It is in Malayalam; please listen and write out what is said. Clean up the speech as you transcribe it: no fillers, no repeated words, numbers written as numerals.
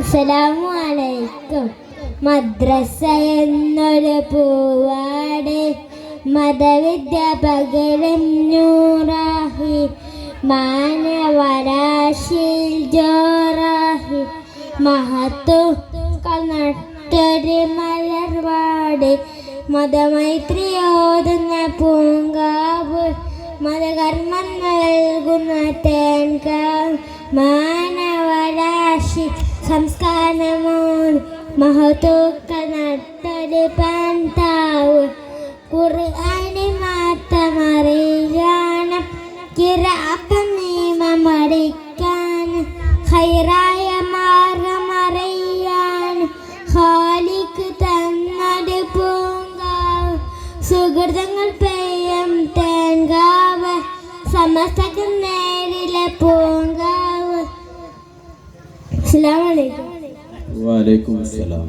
അസ്സലാമു അലൈക്കും. മദ്രസ എന്നൊരു പൂവാട് മതവിദ്യ പകരും നൂറാഹി മാനവരാശിൽ ജോറാഹി മഹത്തുക്കൾ നട്ടൊരു മലർവാട് മതമൈത്രിയോതുന്ന പൂങ്കാവ് മതകർമ്മം നൽകുന്ന തേൻകാവ് മാനവരാശി സംസ്കാരമോ മഹത്തുക്കൾ നട്ടൊരു പാൻതാവ് ഖുർആനെ മാത്രമറിയാനും ഖിറാഅത്ത് നിയമമടിക്കാനും ഖൈറായ മാർഗമറിയാനും ഖാലിഖ് തന്നൊരു പൂങ്കാവ് സുഹൃതങ്ങൾ പെയ്യും തേങ്കാവ് സമസ്തക്ക് നേരിലെ പൂങ്കാവ്. അസ്സലാമു അലൈക്കും. വഅലൈക്കും അസ്സലാം.